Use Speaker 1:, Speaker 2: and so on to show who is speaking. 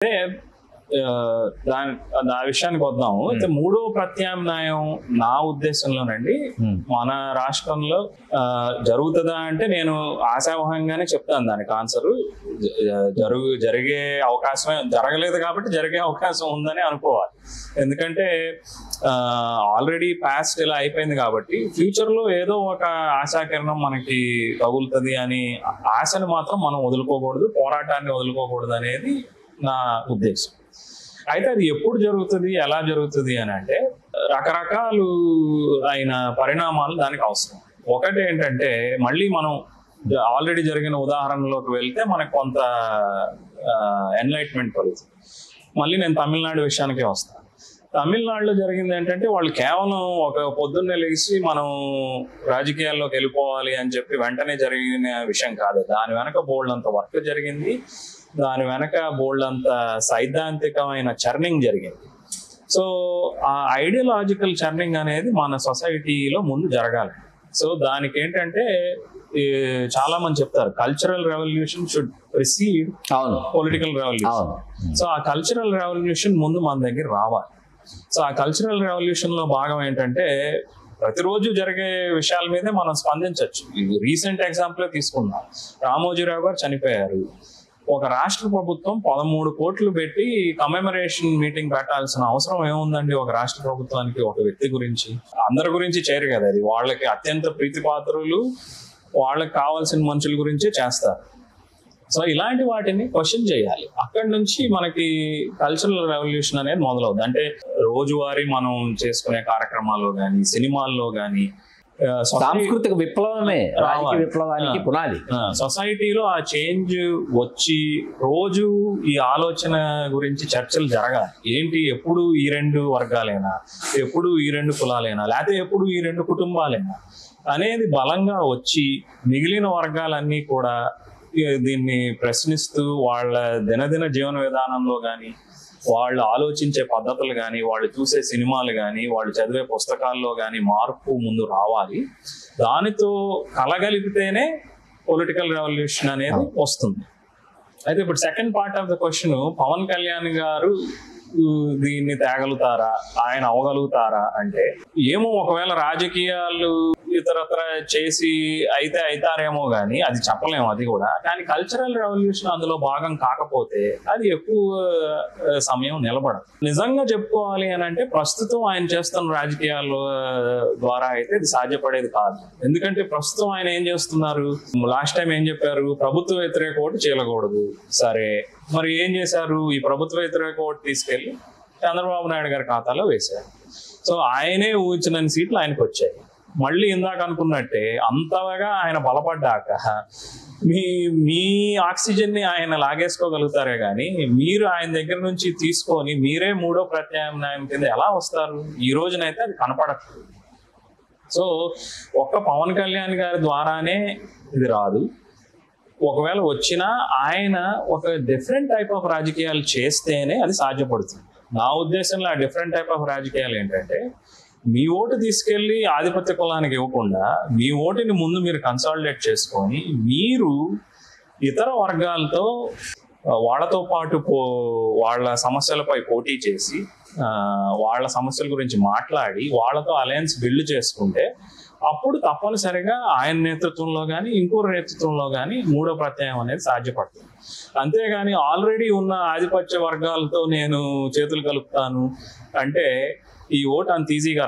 Speaker 1: అంటే దాని విషయానికి వద్దాము. అయితే మూడో ప్రత్యామ్నాయం నా ఉద్దేశంలోనండి మన రాష్ట్రంలో జరుగుతుందా అంటే నేను ఆశావహంగానే చెప్తాను దానికి ఆన్సర్. జరిగే అవకాశమే జరగలేదు కాబట్టి జరిగే అవకాశం ఉందని అనుకోవాలి. ఎందుకంటే ఆల్రెడీ పాస్ట్ ఇలా అయిపోయింది కాబట్టి ఫ్యూచర్ లో ఏదో ఒక ఆశాకిరణం మనకి తగులుతుంది అని ఆశను మాత్రం మనం వదులుకోకూడదు, పోరాటాన్ని వదులుకోకూడదు అనేది నా ఉద్దేశం. అయితే అది ఎప్పుడు జరుగుతుంది, ఎలా జరుగుతుంది అని అంటే రకరకాలు అయిన పరిణామాలు దానికి అవసరం. ఒకటి ఏంటంటే మళ్ళీ మనం ఆల్రెడీ జరిగిన ఉదాహరణలోకి వెళ్తే మనకు కొంత ఎన్లైట్మెంట్ కలుగుతుంది. మళ్ళీ నేను తమిళనాడు విషయానికే వస్తాను. తమిళనాడులో జరిగింది ఏంటంటే వాళ్ళు కేవలం ఒక పొద్దున్నే లేచి మనం రాజకీయాల్లోకి వెళ్ళిపోవాలి అని చెప్పి వెంటనే జరిగిన విషయం కాదు. దాని వెనక బోల్డ్ అంత వర్క్ జరిగింది, దాని వెనక బోల్డ్ అంత సైద్ధాంతికమైన చర్నింగ్ జరిగింది. సో ఆ ఐడియాలజికల్ చర్నింగ్ అనేది మన సొసైటీలో ముందు జరగాలి. సో దానికి ఏంటంటే చాలా మంది చెప్తారు cultural revolution should precede political revolution. So ఆ కల్చరల్ రెవల్యూషన్ ముందు మన దగ్గర రావాలి. సో ఆ కల్చరల్ రెవల్యూషన్ లో భాగం ఏంటంటే ప్రతిరోజు జరిగే విషయాల మీదే మనం స్పందించవచ్చు. రీసెంట్ ఎగ్జాంపుల్ తీసుకుందాం. రామోజీరావు గారు చనిపోయారు. ఒక రాష్ట్ర ప్రభుత్వం 13 కోట్లు పెట్టి కమెమరేషన్ మీటింగ్ పెట్టాల్సిన అవసరం ఏముందండి ఒక రాష్ట్ర ప్రభుత్వానికి? ఒక వ్యక్తి గురించి అందరి గురించి చేయరు కదా, అది వాళ్ళకి అత్యంత ప్రీతిపాత్రులు, వాళ్ళకి కావాల్సిన మనుషుల గురించే చేస్తారు. సో ఇలాంటి వాటిని క్వశ్చన్ చేయాలి. అక్కడి నుంచి మనకి కల్చరల్ రెవల్యూషన్ అనేది మొదలవుతుంది. అంటే రోజువారీ మనం చేసుకునే కార్యక్రమాల్లో కానీ, సినిమాల్లో కానీ
Speaker 2: సాంస్కృతిక విప్లవమే రాజకీయ విప్లవానికి పునాది.
Speaker 1: సొసైటీలో ఆ చేంజ్ వచ్చి రోజు ఈ ఆలోచన గురించి చర్చలు జరగాలి. ఏంటి, ఎప్పుడు ఈ 2 వర్గాలైనా, ఎప్పుడు ఈ 2 కులాలైనా, లేకపోతే ఎప్పుడు ఈ 2 కుటుంబాలైనా అనేది బలంగా వచ్చి మిగిలిన వర్గాలన్నీ కూడా దీన్ని ప్రశ్నిస్తూ వాళ్ళ దినదిన జీవన విధానంలో కానీ, వాళ్ళు ఆలోచించే పద్ధతులు కానీ, వాళ్ళు చూసే సినిమాలు కానీ, వాళ్ళు చదివే పుస్తకాల్లో కానీ మార్పు ముందు రావాలి. దానితో కలగలిపితేనే పొలిటికల్ రెవల్యూషన్ అనేది వస్తుంది. అయితే ఇప్పుడు second part of the question, Pawan Kalyan garu దీన్ని తేగలుగుతారా, ఆయన అవగలుగుతారా అంటే ఏమో, ఒకవేళ రాజకీయాలు ఇతరత్ర చేసి అయితే అవుతారేమో కానీ అది చెప్పలేము. అది కూడా కానీ కల్చరల్ రెవల్యూషన్ అందులో భాగం కాకపోతే అది ఎక్కువ సమయం నిలబడదు. నిజంగా చెప్పుకోవాలి అని అంటే ప్రస్తుతం ఆయన చేస్తున్న రాజకీయాల ద్వారా అయితే ఇది సాధ్యపడేది కాదు. ఎందుకంటే ప్రస్తుతం ఆయన ఏం చేస్తున్నారు, లాస్ట్ టైం ఏం చెప్పారు, ప్రభుత్వ వ్యతిరేక ఓటు చేయకూడదు. సరే, మరి ఏం చేశారు, ఈ ప్రభుత్వ వ్యతిరేక ఓటు తీసుకెళ్లి చంద్రబాబు నాయుడు గారి ఖాతాలో వేశారు. సో ఆయనే ఊహించిన సీట్లు ఆయనకు వచ్చాయి. మళ్ళీ ఇందాక అనుకున్నట్టే అంతగా ఆయన బలపడ్డాక మీ ఆక్సిజన్ ని ఆయన లాగేసుకోగలుగుతారే కానీ మీరు ఆయన దగ్గర నుంచి తీసుకొని మీరే మూడో ప్రత్యామ్నాయం కింద ఎలా వస్తారు? ఈ రోజునైతే అది కనపడట్లేదు. సో ఒక్క పవన్ కళ్యాణ్ గారి ద్వారానే ఇది రాదు. ఒకవేళ వచ్చినా ఆయన ఒక డిఫరెంట్ టైప్ ఆఫ్ రాజకీయాలు చేస్తేనే అది సాధ్యపడుతుంది. నా ఉద్దేశంలో ఆ డిఫరెంట్ టైప్ ఆఫ్ రాజకీయాలు ఏంటంటే, మీ ఓటు తీసుకెళ్లి ఆధిపత్య కులానికి ఇవ్వకుండా మీ ఓటుని ముందు మీరు కన్సాలిడేట్ చేసుకొని మీరు ఇతర వర్గాలతో వాళ్ళతో పాటు వాళ్ళ సమస్యలపై పోటీ చేసి వాళ్ళ సమస్యల గురించి మాట్లాడి వాళ్ళతో అలయన్స్ బిల్డ్ చేసుకుంటే అప్పుడు తప్పనిసరిగా ఆయన నేతృత్వంలో కానీ ఇంకోరి నేతృత్వంలో కానీ మూడో ప్రత్యాయం అనేది సాధ్యపడుతుంది. అంతేగాని ఆల్రెడీ ఉన్న ఆధిపత్య వర్గాలతో నేను చేతులు కలుపుతాను అంటే ఈ ఓటు అంత ఈజీగా